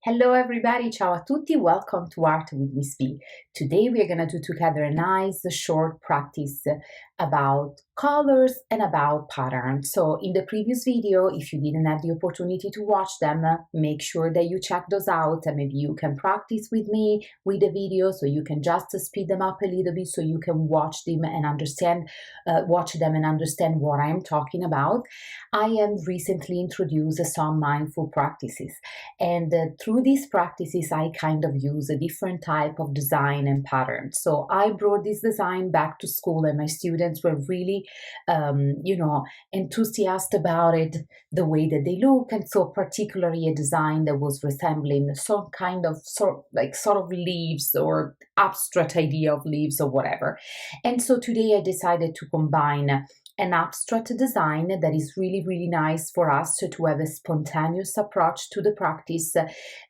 Hello everybody, ciao a tutti, welcome to Art with Ms.B. Today we are going to do together a nice short practice about colors and about patterns. So in the previous video, if you didn't have the opportunity to watch them, make sure that you check those out and maybe you can practice with me with the video so you can just speed them up a little bit so you can watch them and understand what I am talking about. I am recently introduced some mindful practices. And through these practices, I kind of use a different type of design and pattern. So I brought this design back to school, and my students were really, enthusiastic about it, the way that they look, and so particularly a design that was resembling some kind of sort of leaves or abstract idea of leaves or whatever. And so today I decided to combine an abstract design that is really, really nice for us to have a spontaneous approach to the practice,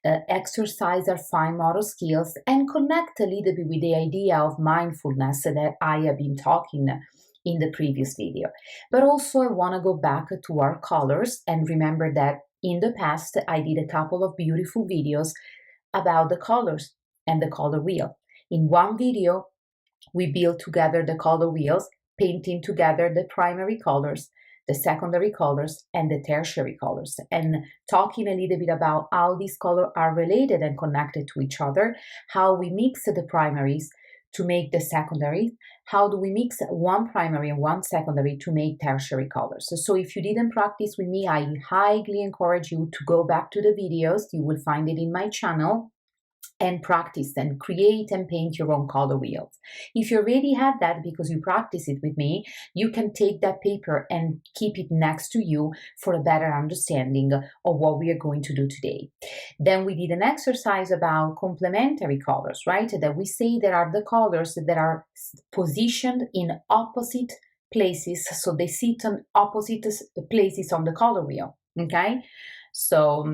exercise our fine motor skills, and connect a little bit with the idea of mindfulness that I have been talking in the previous video. But also I want to go back to our colors and remember that in the past I did a couple of beautiful videos about the colors and the color wheel. In one video, we built together the color wheels, painting together the primary colors, the secondary colors, and the tertiary colors, and talking a little bit about how these colors are related and connected to each other, how we mix the primaries to make the secondary, how do we mix one primary and one secondary to make tertiary colors. So if you didn't practice with me, I highly encourage you to go back to the videos. You will find it in my channel, and practice and create and paint your own color wheels. If you already have that because you practice it with me, you can take that paper and keep it next to you for a better understanding of what we are going to do today. Then we did an exercise about complementary colors, right? That we say there are the colors that are positioned in opposite places, so they sit on opposite places on the color wheel, okay? So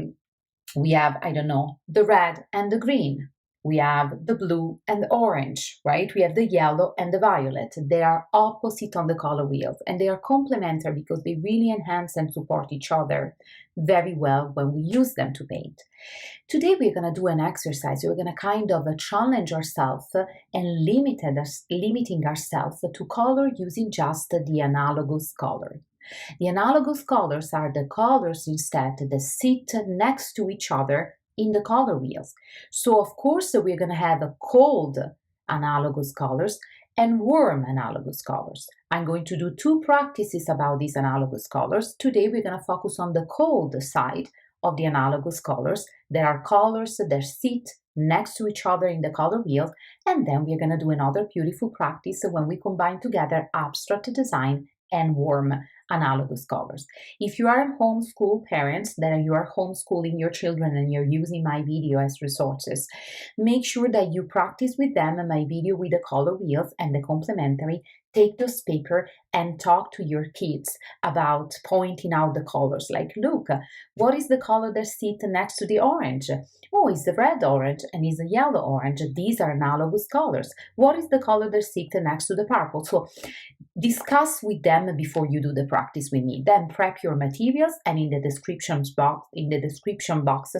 we have, I don't know, the red and the green. We have the blue and the orange, right? We have the yellow and the violet. They are opposite on the color wheels, and they are complementary because they really enhance and support each other very well when we use them to paint. Today we're going to do an exercise. We're going to kind of challenge ourselves and limiting ourselves to color using just the analogous color. The analogous colors are the colors instead that sit next to each other in the color wheels. So of course we're going to have a cold analogous colors and warm analogous colors. I'm going to do two practices about these analogous colors. Today we're going to focus on the cold side of the analogous colors. There are colors that sit next to each other in the color wheel, and then we're going to do another beautiful practice when we combine together abstract design and warm analogous colors. If you are homeschool parents, that you are homeschooling your children and you're using my video as resources, make sure that you practice with them my video with the color wheels and the complementary. Take those paper and talk to your kids about pointing out the colors. Like, look, what is the color that sits next to the orange? Oh, it's the red orange and it's a yellow orange. These are analogous colors. What is the color that sits next to the purple? So discuss with them before you do the practice with me. Then prep your materials, and in the description box,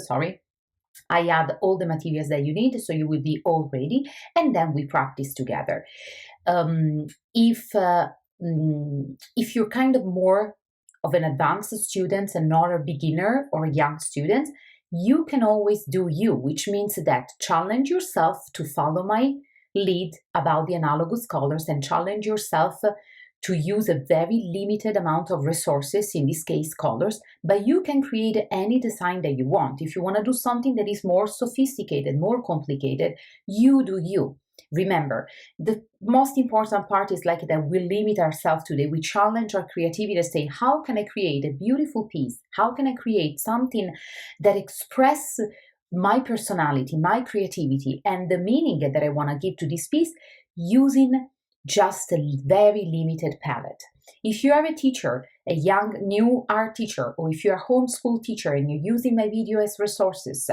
I add all the materials that you need, so you will be all ready, and then we practice together. If you're kind of more of an advanced student and not a beginner or a young student, you can always do you, which means that challenge yourself to follow my lead about the analogous colors and challenge yourself to use a very limited amount of resources, in this case colors, but you can create any design that you want. If you want to do something that is more sophisticated, more complicated, you do you. Remember, the most important part is like that we limit ourselves today. We challenge our creativity to say, how can I create a beautiful piece? How can I create something that expresses my personality, my creativity, and the meaning that I want to give to this piece using just a very limited palette. If you are a teacher, a young, new art teacher, or if you're a homeschool teacher and you're using my video as resources,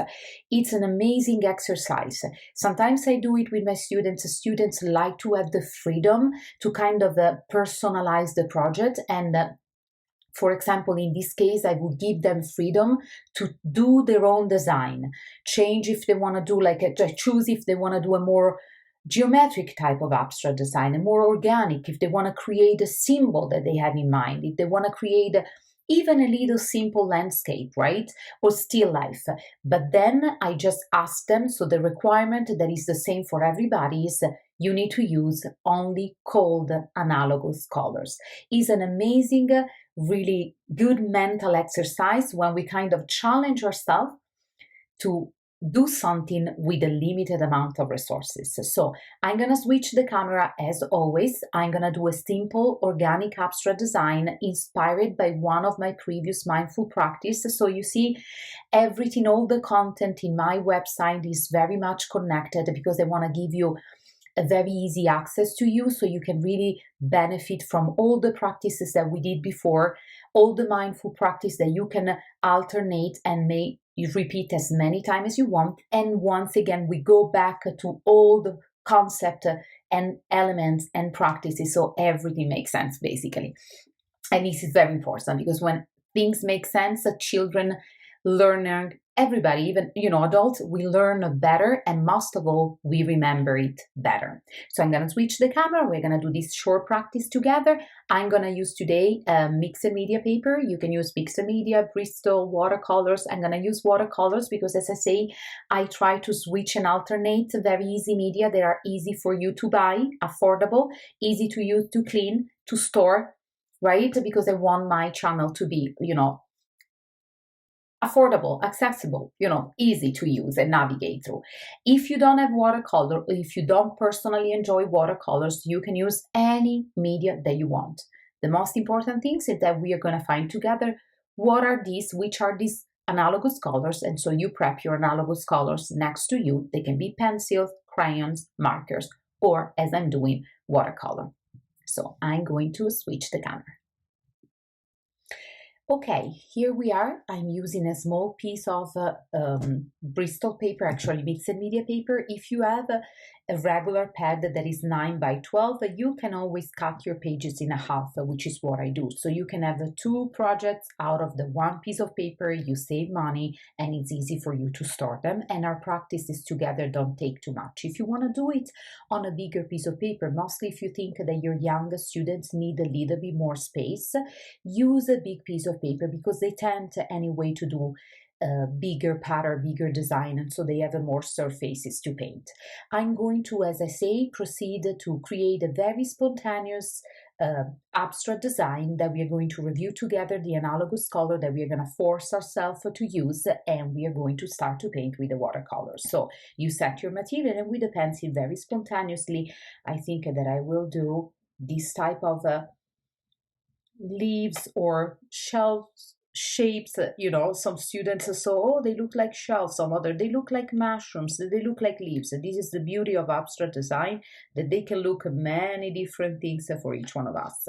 it's an amazing exercise. Sometimes I do it with my students. Students like to have the freedom to kind of personalize the project and For example, in this case, I would give them freedom to do their own design, change if they want to do choose if they want to do a more geometric type of abstract design, a more organic, if they want to create a symbol that they have in mind, if they want to create even a little simple landscape, right? Or still life. But then I just ask them, so the requirement that is the same for everybody is you need to use only cold analogous colors. Is an amazing, really good mental exercise when we kind of challenge ourselves to do something with a limited amount of resources. So I'm gonna switch the camera as always. I'm gonna do a simple organic abstract design inspired by one of my previous mindful practice. So you see everything, all the content in my website is very much connected because I wanna give you a very easy access to you so you can really benefit from all the practices that we did before, all the mindful practice that you can alternate and make you repeat as many times as you want. And once again, we go back to all the concept and elements and practices so everything makes sense basically. And this is very important because when things make sense, children, learning, everybody, even adults, we learn better, and most of all, we remember it better. So I'm gonna switch the camera. We're gonna do this short practice together. I'm gonna use today mixed media paper. You can use mixed media, Bristol, watercolors. I'm gonna use watercolors because, as I say, I try to switch and alternate very easy media that are easy for you to buy, affordable, easy to use, to clean, to store, right? Because I want my channel to be, affordable, accessible, easy to use and navigate through. If you don't have watercolor, or if you don't personally enjoy watercolors, you can use any media that you want. The most important things is that we are going to find together which are these analogous colors, and so you prep your analogous colors next to you. They can be pencils, crayons, markers, or as I'm doing, watercolor. So I'm going to switch the camera. Okay, here we are. I'm using a small piece of Bristol paper, actually mixed media paper. If you have a regular pad that is 9 by 12, you can always cut your pages in half, which is what I do. So you can have 2 projects out of the one piece of paper, you save money, and it's easy for you to store them. And our practices together don't take too much. If you want to do it on a bigger piece of paper, mostly if you think that your younger students need a little bit more space, use a big piece of paper because they tend anyway to do bigger pattern, bigger design, and so they have more surfaces to paint. I'm going to, as I say, proceed to create a very spontaneous abstract design that we are going to review together, the analogous color that we are going to force ourselves to use, and we are going to start to paint with the watercolors. So you set your material, and with the pencil very spontaneously, I think that I will do this type of leaves or shells shapes. Some students they look like shells, some other they look like mushrooms, they look like leaves. This is the beauty of abstract design, that they can look many different things for each one of us.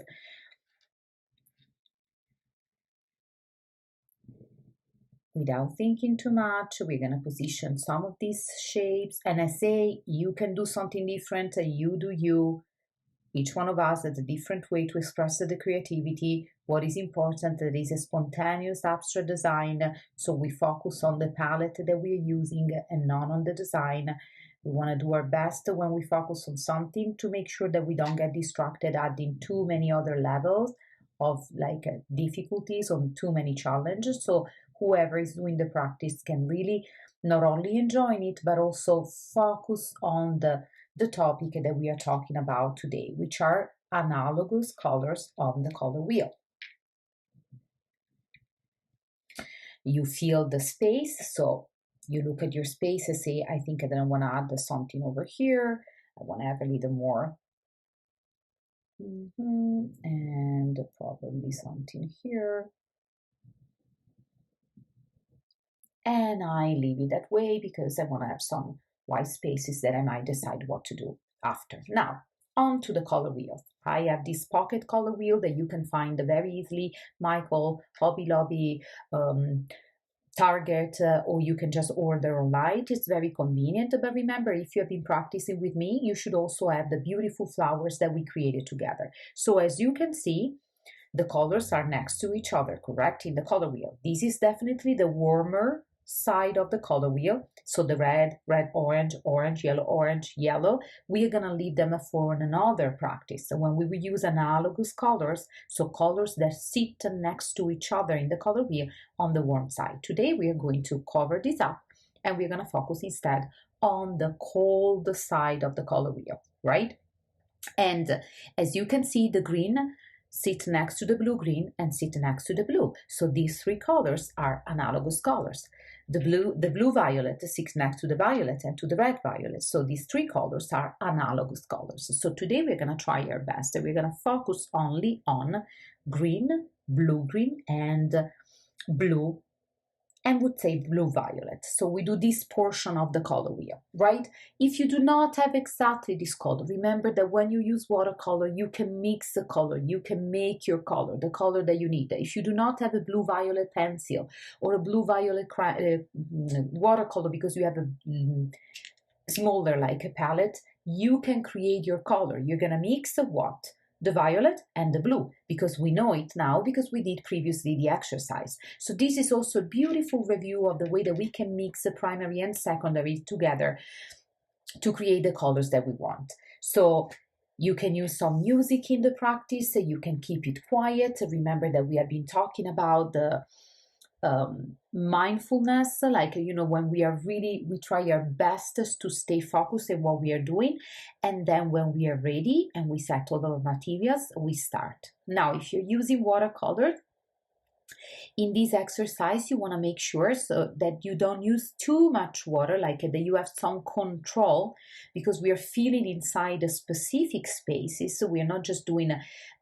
Without thinking too much, we're going to position some of these shapes, and I say you can do something different, you do you. Each one of us has a different way to express the creativity. What is important that is a spontaneous abstract design, so we focus on the palette that we are using and not on the design. We want to do our best when we focus on something to make sure that we don't get distracted adding too many other levels of difficulties on too many challenges. So whoever is doing the practice can really not only enjoy it, but also focus on the topic that we are talking about today, which are analogous colors on the color wheel. You feel the space, so you look at your space and say, I think that I want to add something over here. I want to have a little more. And probably something here. And I leave it that way because I want to have some white spaces that I might decide what to do after. Now, on to the color wheel. I have this pocket color wheel that you can find very easily, Michael, Hobby Lobby, Target, or you can just order online. It's very convenient. But remember, if you have been practicing with me, you should also have the beautiful flowers that we created together. So as you can see, The colors are next to each other, correct, in the color wheel. This is definitely the warmer side of the color wheel. So the red, red, orange, orange, yellow, we are going to leave them for another practice. So when we will use analogous colors, so colors that sit next to each other in the color wheel on the warm side. Today we are going to cover this up and we're going to focus instead on the cold side of the color wheel, right? And as you can see, the green sit next to the blue-green and sit next to the blue. So these three colors are analogous colors. The blue-violet sits next to the violet and to the red-violet. So these three colors are analogous colors. So today we're going to try our best. We're going to focus only on green, blue-green, and blue, and would say blue-violet. So we do this portion of the color wheel, right? If you do not have exactly this color, remember that when you use watercolor, you can mix the color, you can make your color, the color that you need. If you do not have a blue-violet pencil or a blue-violet watercolor because you have a smaller like a palette, you can create your color. You're gonna mix what? The violet and the blue, because we know it now because we did previously the exercise. So this is also a beautiful review of the way that we can mix the primary and secondary together to create the colors that we want. So you can use some music in the practice, you can keep it quiet. Remember that we have been talking about the mindfulness, like, you know, when we try our best to stay focused on what we are doing, and then when we are ready and we settle our materials, we start. Now, if you're using watercolor, in this exercise, you want to make sure so that you don't use too much water, like that you have some control, because we are feeling inside a specific spaces. So we are not just doing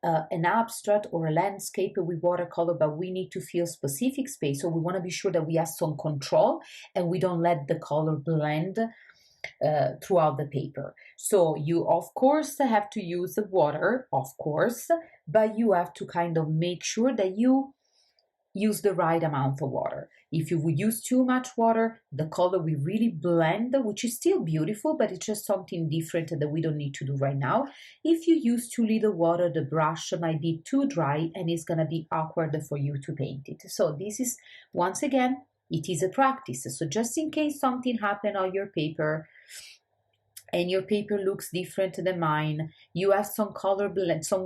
an abstract or a landscape with watercolor, but we need to feel specific space. So we want to be sure that we have some control and we don't let the color blend throughout the paper. So you of course have to use the water, of course, but you have to kind of make sure that you use the right amount of water. If you would use too much water, the color will really blend, which is still beautiful, but it's just something different that we don't need to do right now. If you use too little water, the brush might be too dry and it's gonna be awkward for you to paint it. So this is, once again, it is a practice. So just in case something happened on your paper, and your paper looks different than mine, you have some color blend, some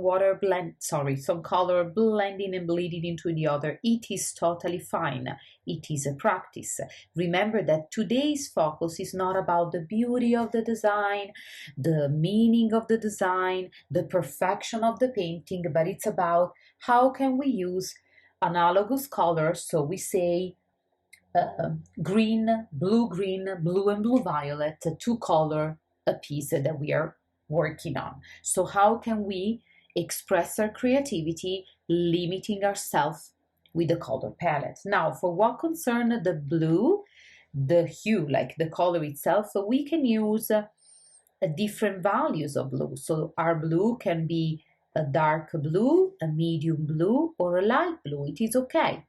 color blending and bleeding into the other, it is totally fine. It is a practice. Remember that today's focus is not about the beauty of the design, the meaning of the design, the perfection of the painting, but it's about how can we use analogous colors. So we say green, blue, and blue violet to color a piece that we are working on. So how can we express our creativity, limiting ourselves with the color palette? Now, for what concerns the blue, the hue, like the color itself, so we can use different values of blue. So our blue can be a dark blue, a medium blue, or a light blue. It is okay.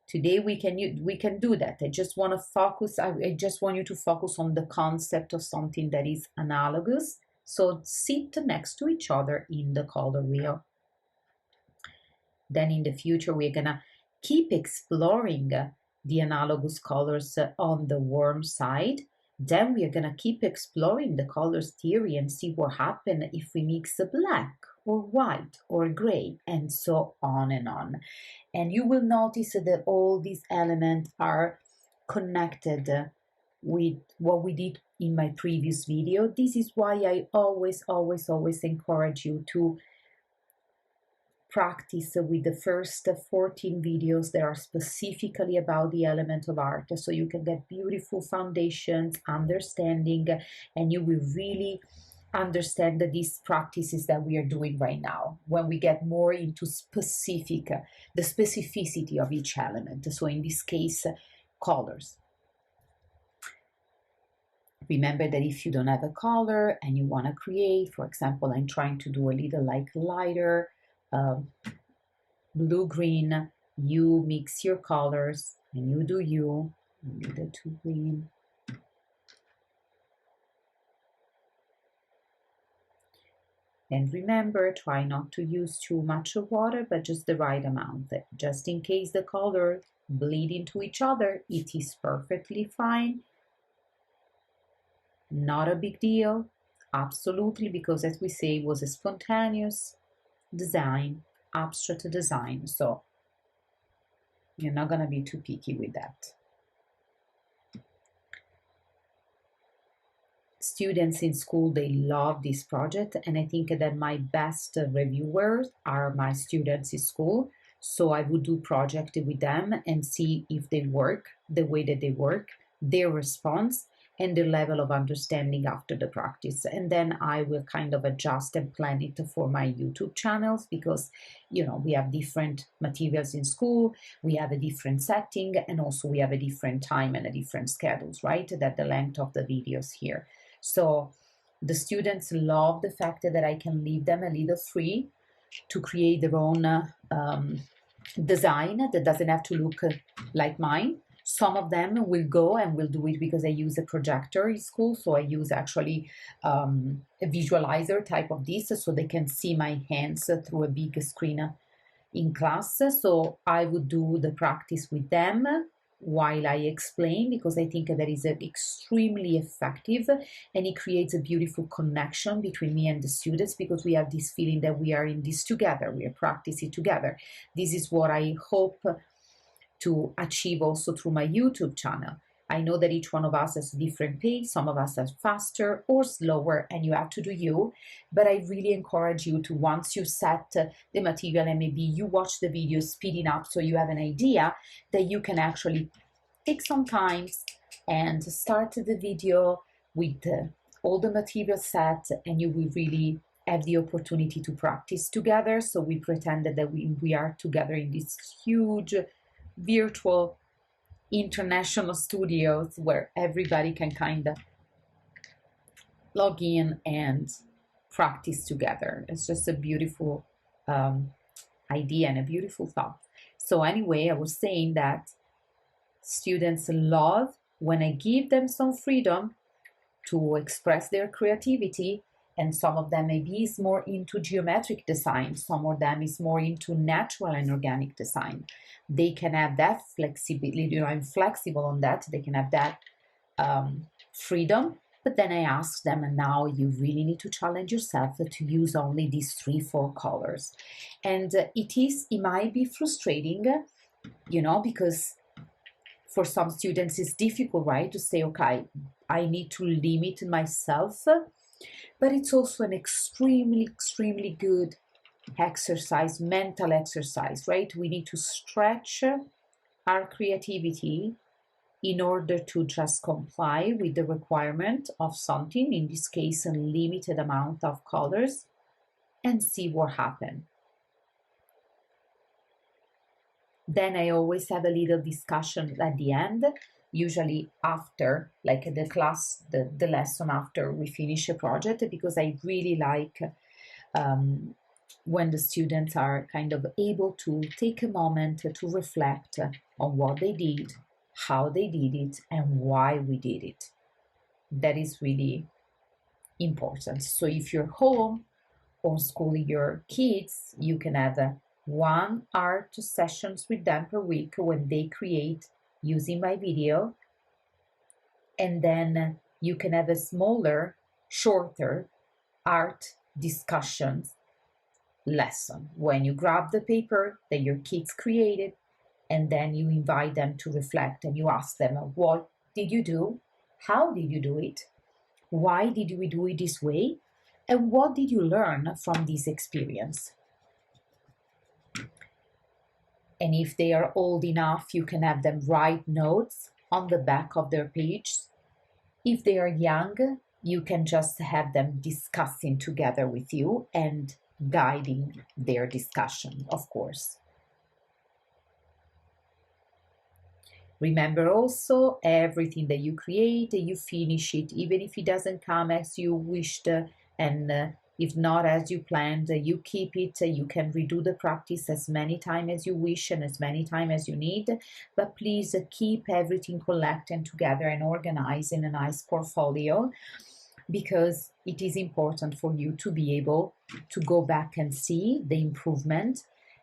Today we can do that. I just want you to focus on the concept of something that is analogous. So sit next to each other in the color wheel. Then in the future we're gonna keep exploring the analogous colors on the warm side. Then we are gonna keep exploring the colors theory and see what happens if we mix a black or white or gray, and so on and on. And you will notice that all these elements are connected with what we did in my previous video. This is why I always encourage you to practice with the first 14 videos that are specifically about the element of art, so you can get beautiful foundations, understanding, and you will really understand that these practices that we are doing right now when we get more into the specificity of each element. So in this case, colors. Remember that if you don't have a color and you want to create, for example, I'm trying to do a little like lighter blue-green, you mix your colors and you do you need the two green. And remember, try not to use too much of water, but just the right amount. Just in case the colors bleed into each other, it is perfectly fine. Not a big deal. Absolutely, because as we say, it was a spontaneous design, abstract design. So you're not going to be too picky with that. Students in school, they love this project, and I think that my best reviewers are my students in school. So I would do project with them and see if they work the way that they work, their response, and their level of understanding after the practice. And then I will kind of adjust and plan it for my YouTube channels, because we have different materials in school, we have a different setting, and also we have a different time and a different schedules, right? That the length of the videos here. So the students love the fact that I can leave them a little free to create their own design that doesn't have to look like mine. Some of them will go and will do it because I use a projector in school. So I use actually a visualizer type of this, so they can see my hands through a big screen in class. So I would do the practice with them while I explain, because I think that is extremely effective, and it creates a beautiful connection between me and the students, because we have this feeling that we are in this together, we are practicing together. This is what I hope to achieve also through my YouTube channel. I know that each one of us has a different pace. Some of us are faster or slower, and you have to do you. But I really encourage you to, once you set the material and maybe you watch the video speeding up so you have an idea, that you can actually take some time and start the video with all the material set, and you will really have the opportunity to practice together. So we pretended that we are together in this huge virtual international studios where everybody can kind of log in and practice together. It's just a beautiful idea and a beautiful thought. So anyway, I was saying that students love when I give them some freedom to express their creativity, and some of them maybe is more into geometric design, some of them is more into natural and organic design. They can have that flexibility. I'm flexible on that. They can have that freedom. But then I ask them, and now you really need to challenge yourself to use only these 3-4 colors. And it might be frustrating, because for some students it's difficult, right, to say, okay, I need to limit myself. But it's also an extremely, extremely good exercise, mental exercise, right? We need to stretch our creativity in order to just comply with the requirement of something, in this case, a limited amount of colors, and see what happens. Then I always have a little discussion at the end, usually after, like the class, the lesson after we finish a project, because I really like when the students are kind of able to take a moment to reflect on what they did, how they did it, and why we did it. That is really important. So if you're home homeschooling your kids, you can have 1 art sessions with them per week when they create using my video, and then you can have a smaller, shorter art discussions lesson when you grab the paper that your kids created, and then you invite them to reflect, and you ask them, what did you do? How did you do it? Why did we do it this way? And what did you learn from this experience? And if they are old enough, you can have them write notes on the back of their page. If they are young, you can just have them discussing together with you and guiding their discussion, of course. Remember also, everything that you create, you finish it, even if it doesn't come as you wished, and if not as you planned, you keep it. You can redo the practice as many times as you wish and as many times as you need, but please keep everything collected together and organized in a nice portfolio. because it is important for you to be able to go back and see the improvement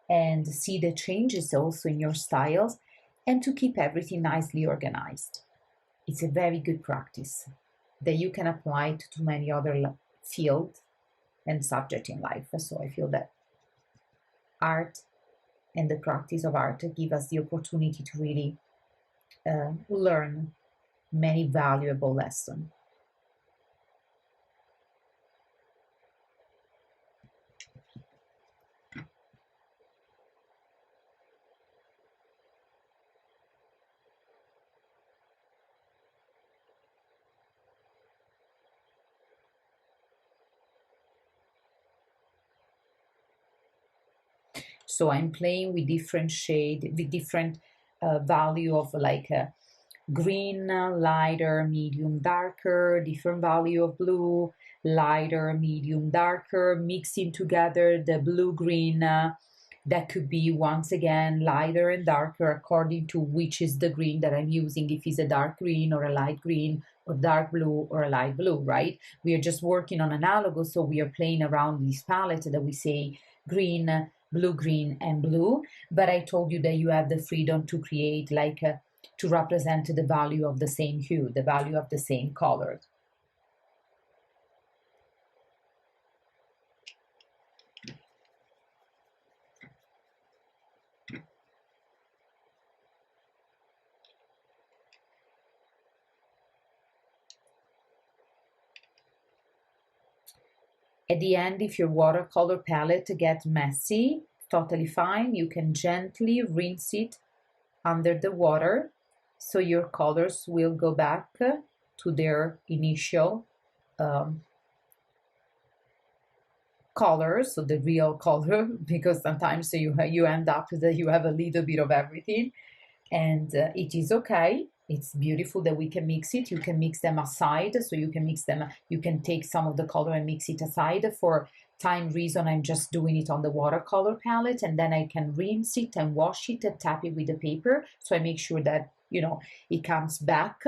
and see the changes also in your styles, and to keep everything nicely organized. It's a very good practice that you can apply to many other fields and subject in life. So I feel that art and the practice of art give us the opportunity to really learn many valuable lessons. So I'm playing with different shade, with different value of like green, lighter, medium, darker, different value of blue, lighter, medium, darker, mixing together the blue, green, that could be once again lighter and darker according to which is the green that I'm using, if it's a dark green or a light green or dark blue or a light blue, right? We are just working on analogous, so we are playing around this palette that we say green, blue, green, and blue. But I told you that you have the freedom to create like to represent the value of the same hue, the value of the same color. At the end, if your watercolor palette gets messy, totally fine. You can gently rinse it under the water so your colors will go back to their initial colors, so the real color, because sometimes you end up that you have a little bit of everything, and it is okay. It's beautiful that we can mix it. You can mix them aside, so you can mix them, you can take some of the color and mix it aside. For time reason, I'm just doing it on the watercolor palette, and then I can rinse it and wash it and tap it with the paper, so I make sure that, you know, it comes back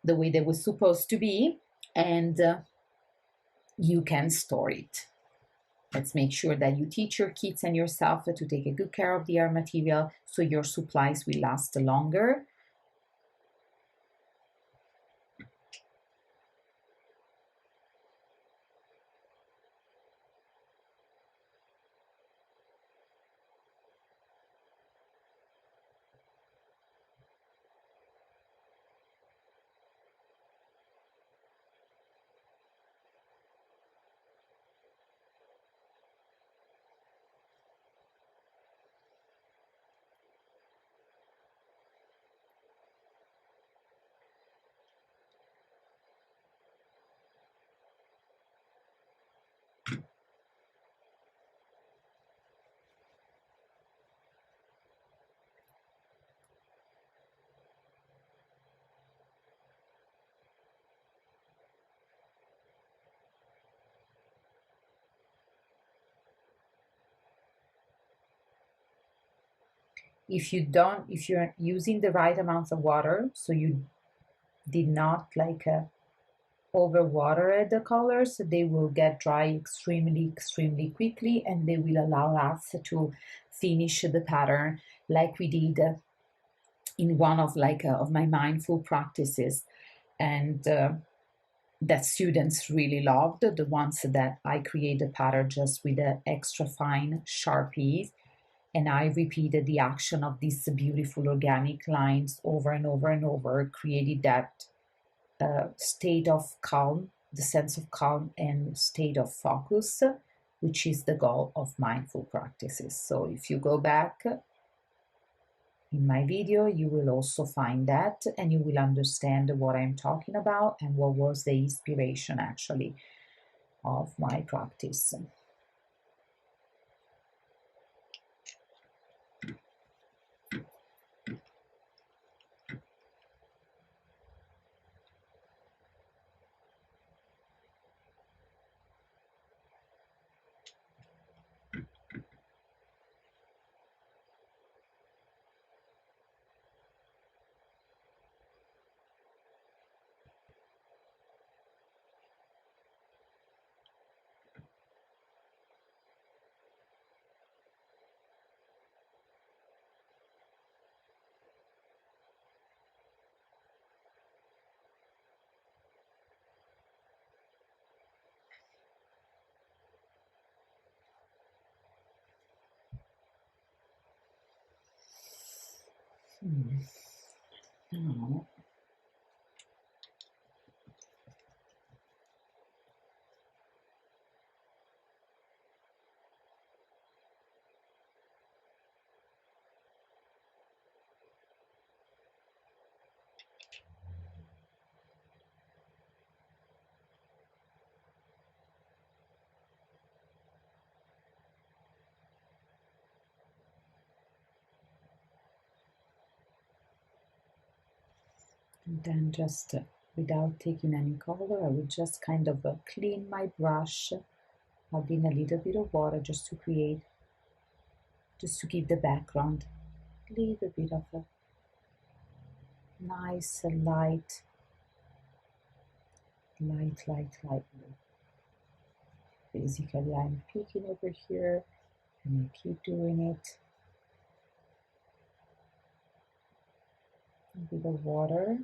the way that was supposed to be, and you can store it. Let's make sure that you teach your kids and yourself to take a good care of the art material so your supplies will last longer. If you're using the right amounts of water, so you did not like overwater the colors, they will get dry extremely quickly, and they will allow us to finish the pattern like we did in one of of my mindful practices, and that students really loved, the ones that I create the pattern just with the extra fine Sharpies, and I repeated the action of these beautiful organic lines over and over and over, created that state of calm, the sense of calm and state of focus, which is the goal of mindful practices. So if you go back in my video, you will also find that, and you will understand what I'm talking about and what was the inspiration actually of my practice. Now, and then just without taking any color, I will just kind of clean my brush, add in a little bit of water just to create, just to give the background a little bit of a nice light blue. Basically, I'm peeking over here and I keep doing it. A bit of water.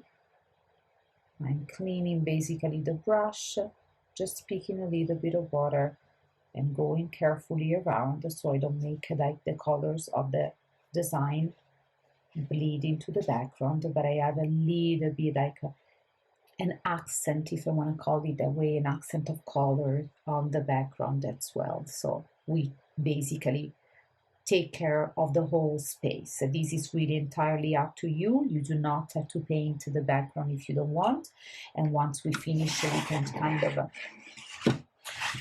I'm cleaning basically the brush, just picking a little bit of water and going carefully around so I don't make like the colors of the design bleed into the background, but I add a little bit like an accent, if I want to call it that way, an accent of color on the background as well. So we basically take care of the whole space. This is really entirely up to you. You do not have to paint the background if you don't want. And once we finish, we can kind of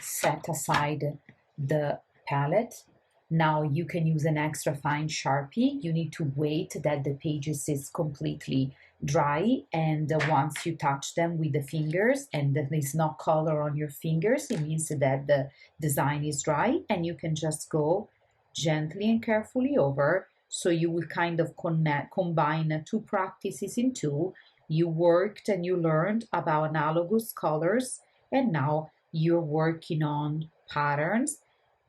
set aside the palette. Now you can use an extra fine Sharpie. You need to wait that the pages is completely dry, and once you touch them with the fingers and there is no color on your fingers, it means that the design is dry, and you can just go gently and carefully over. So you will kind of combine two practices in two. You worked and you learned about analogous colors, and now you're working on patterns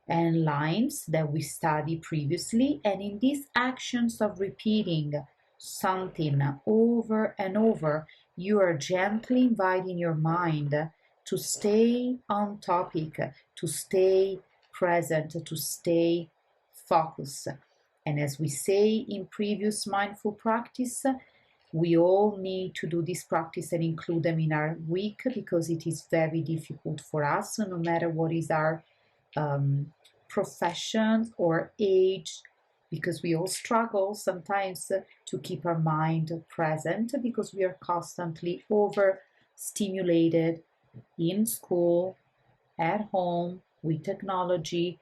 and lines that we studied previously. And in these actions of repeating something over and over, you are gently inviting your mind to stay on topic, to stay present, to stay focused. And as we say in previous mindful practice, we all need to do this practice and include them in our week, because it is very difficult for us, no matter what is our profession or age, because we all struggle sometimes to keep our mind present, because we are constantly overstimulated in school, at home, with technology,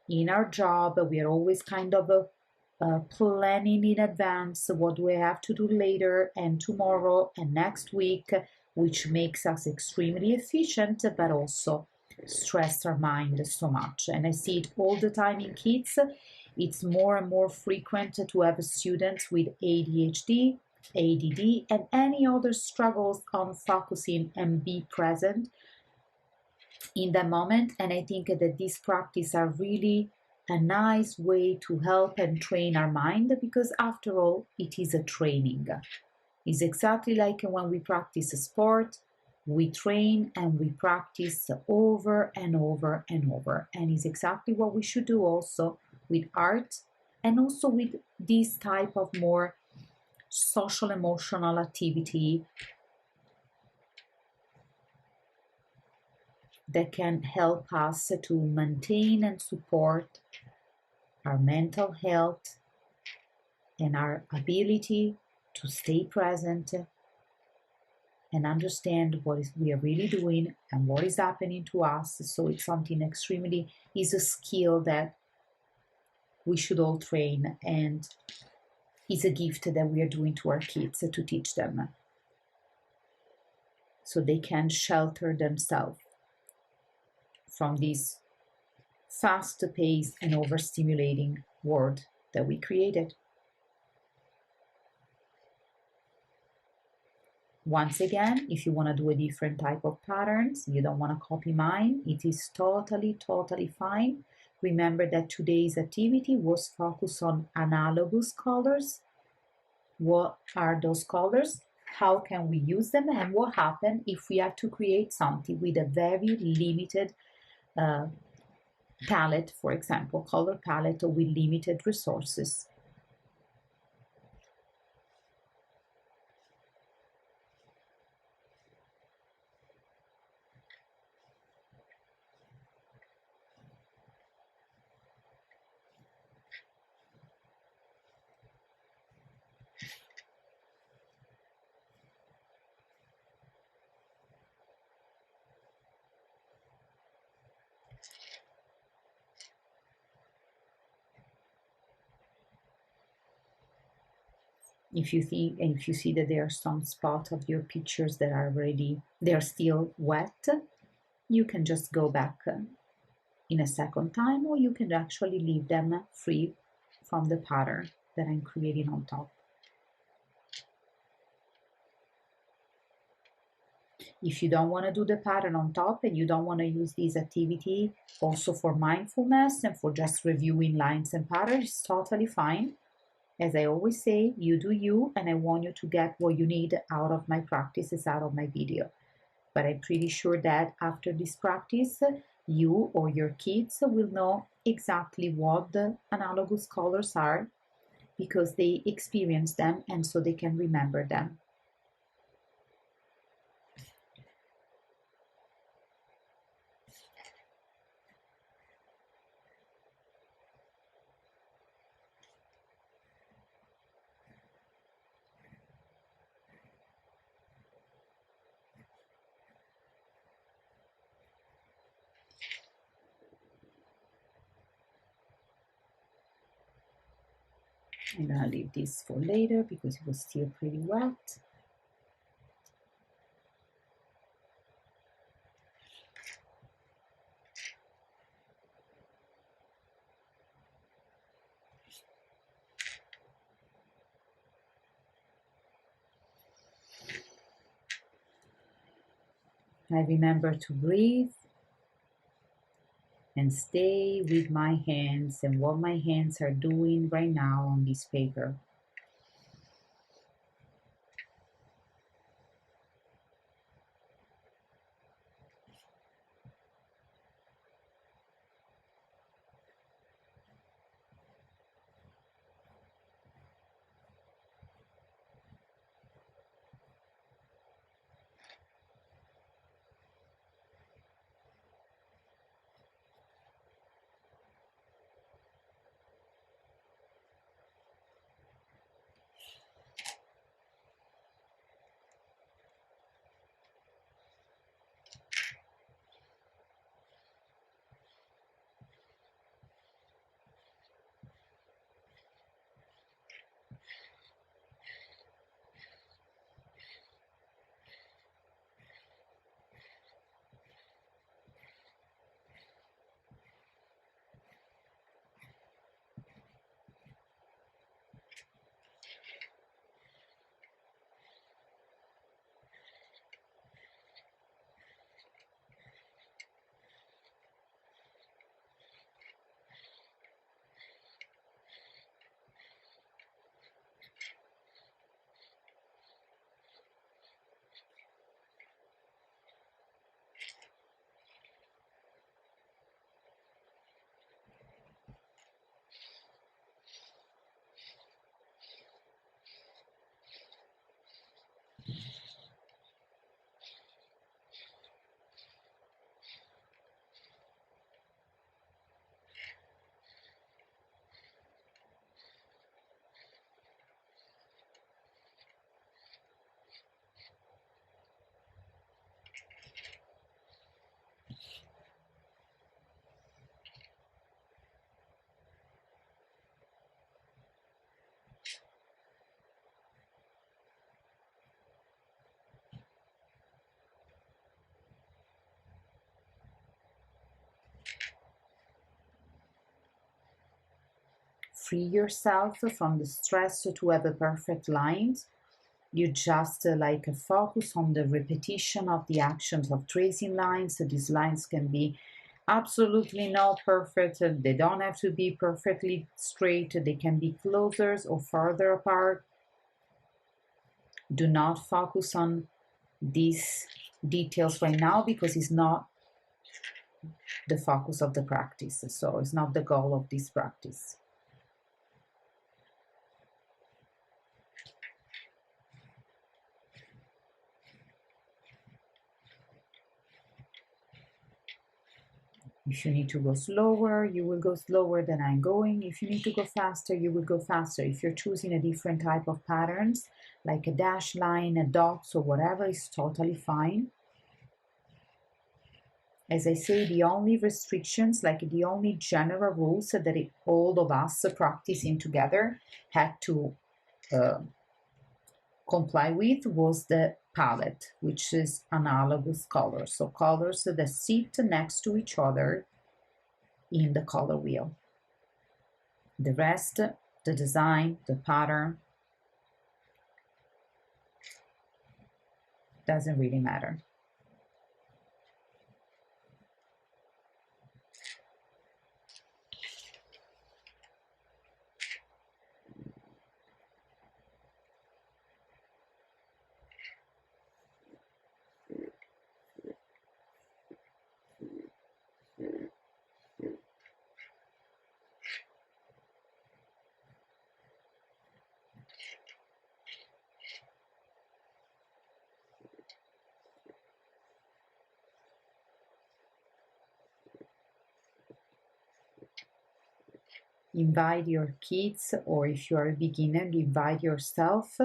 in our job. We are always kind of planning in advance what do we have to do later and tomorrow and next week, which makes us extremely efficient, but also stress our mind so much. And I see it all the time in kids. It's more and more frequent to have students with ADHD, ADD, and any other struggles on focusing and be present in the moment. And I think that these practices are really a nice way to help and train our mind, because after all, it is a training. It's exactly like when we practice a sport. We train and we practice over and over and over. And it's exactly what we should do also with art, and also with this type of more social emotional activity that can help us to maintain and support our mental health and our ability to stay present and understand what we are really doing and what is happening to us. So it's something extremely, is a skill that we should all train, and is a gift that we are doing to our kids to teach them so they can shelter themselves from this fast-paced and overstimulating world that we created. Once again, if you want to do a different type of patterns, you don't want to copy mine, it is totally fine. Remember that today's activity was focused on analogous colors. What are those colors? How can we use them? And what happens if we have to create something with a very limited palette, for example, color palette with limited resources? If you see that there are some spots of your pictures that are already, they're still wet, you can just go back in a second time, or you can actually leave them free from the pattern that I'm creating on top. If you don't want to do the pattern on top and you don't want to use this activity also for mindfulness and for just reviewing lines and patterns, it's totally fine. As I always say, you do you, and I want you to get what you need out of my practices, out of my video. But I'm pretty sure that after this practice, you or your kids will know exactly what the analogous colors are, because they experience them and so they can remember them. I'm gonna leave this for later because it was still pretty wet. I remember to breathe and stay with my hands and what my hands are doing right now on this paper. Free yourself from the stress to have a perfect lines. You just focus on the repetition of the actions of tracing lines. So these lines can be absolutely not perfect. They don't have to be perfectly straight. They can be closer or further apart. Do not focus on these details right now because it's not the focus of the practice. So it's not the goal of this practice. If you need to go slower, you will go slower than I'm going. If you need to go faster, you will go faster. If you're choosing a different type of patterns, like a dash line, a dots, or whatever, is totally fine. As I say, the only restrictions, like the only general rules that all of us practicing together had to comply with was the palette, which is Analogous Colors. So colors that sit next to each other in the color wheel. The rest, the design, the pattern, doesn't really matter. Invite your kids, or if you are a beginner, invite yourself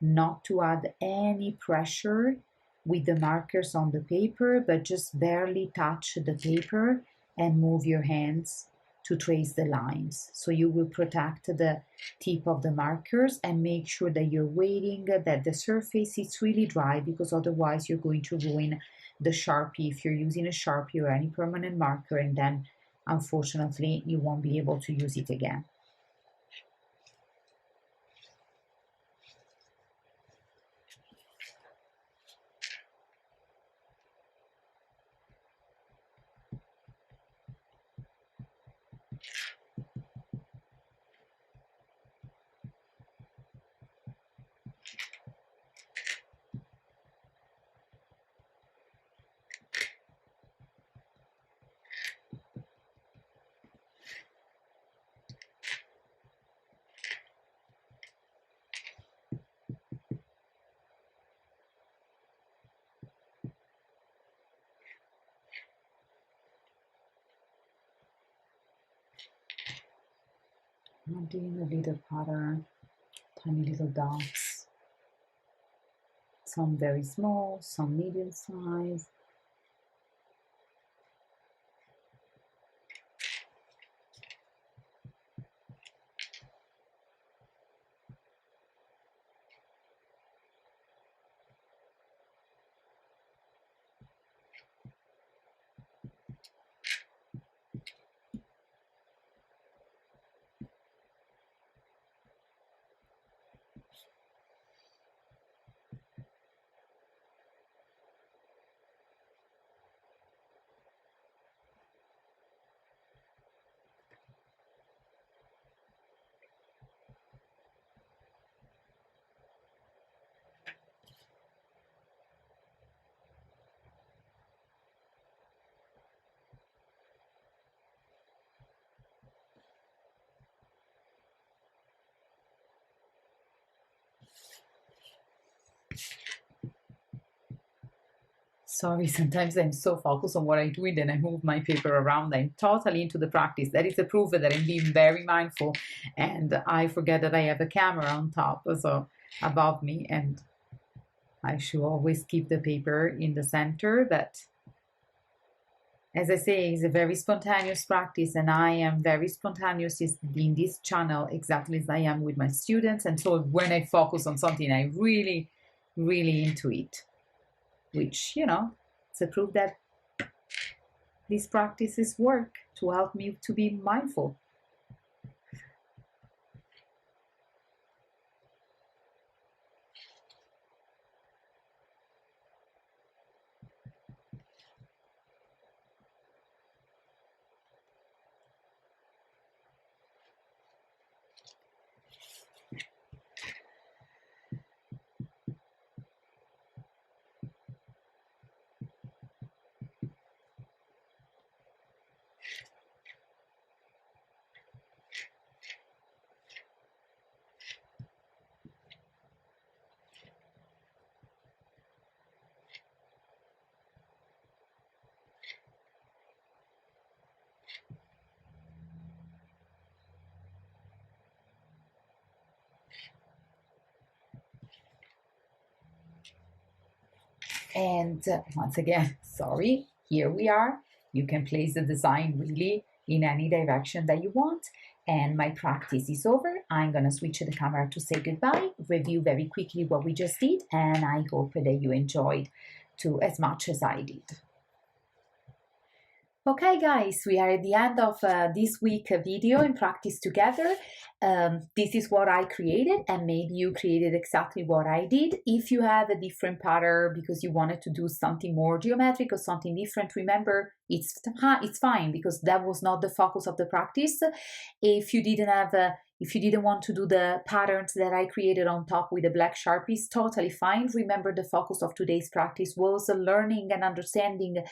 not to add any pressure with the markers on the paper, but just barely touch the paper and move your hands to trace the lines. So you will protect the tip of the markers and make sure that you're waiting that the surface is really dry, because otherwise you're going to ruin the Sharpie if you're using a Sharpie or any permanent marker, and then unfortunately you won't be able to use it again. I'm doing a little pattern, tiny little dots, some very small, some medium size. Sorry, sometimes I'm so focused on what I'm doing, then I move my paper around. I'm totally into the practice. That is a proof that I'm being very mindful, and I forget that I have a camera on top, so above me, and I should always keep the paper in the center. But as I say, it's a very spontaneous practice, and I am very spontaneous in this channel, exactly as I am with my students. And so when I focus on something, I really, really into it, which, it's a proof that these practices work to help me to be mindful. And once again, sorry, here we are. You can place the design really in any direction that you want. And my practice is over. I'm gonna switch the camera to say goodbye, review very quickly what we just did, and I hope that you enjoyed too as much as I did. Okay guys, we are at the end of this week video in practice together. This is what I created, and maybe you created exactly what I did. If you have a different pattern because you wanted to do something more geometric or something different, remember it's fine, because that was not the focus of the practice. If you didn't want to do the patterns that I created on top with the black Sharpies, totally fine. Remember, the focus of today's practice was learning and understanding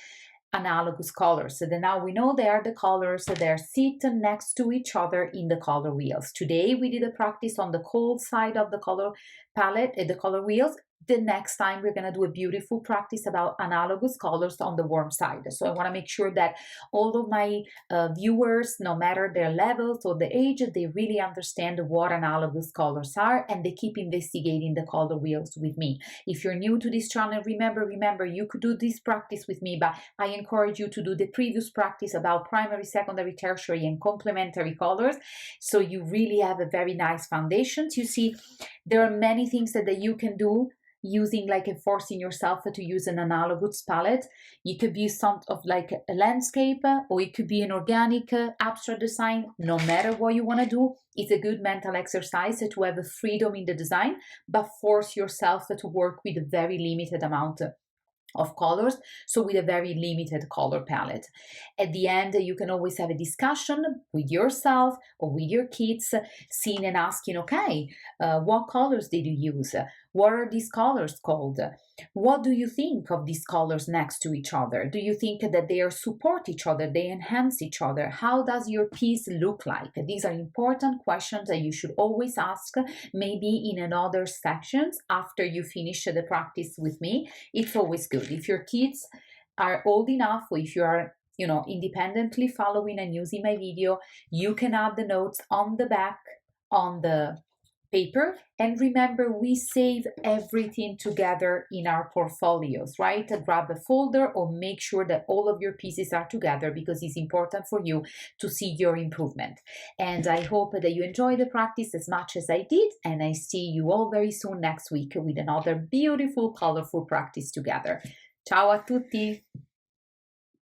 analogous colors. So then now we know they are the colors, so they're sitting next to each other in the color wheels. Today we did a practice on the cold side of the color palette, the color wheels. The next time we're going to do a beautiful practice about analogous colors on the warm side. So I want to make sure that all of my viewers, no matter their levels or the age, they really understand what analogous colors are, and they keep investigating the color wheels with me. If you're new to this channel, remember, you could do this practice with me, but I encourage you to do the previous practice about primary, secondary, tertiary, and complementary colors, so you really have a very nice foundation. You see, there are many things that you can do using, like, forcing yourself to use an analogous palette. It could be some of like a landscape, or it could be an organic abstract design. No matter what you want to do, it's a good mental exercise to have a freedom in the design, but force yourself to work with a very limited amount of colors, so with a very limited color palette. At the end, you can always have a discussion with yourself or with your kids, seeing and asking, okay, what colors did you use? What are these colors called? What do you think of these colors next to each other? Do you think that they support each other, they enhance each other? How does your piece look like? These are important questions that you should always ask, maybe in another sections after you finish the practice with me. It's always good. If your kids are old enough, or if you are independently following and using my video, you can add the notes on the back on the paper. And remember, we save everything together in our portfolios, right? Grab a folder or make sure that all of your pieces are together, because it's important for you to see your improvement. And I hope that you enjoy the practice as much as I did, and I see you all very soon next week with another beautiful, colorful practice together. Ciao a tutti!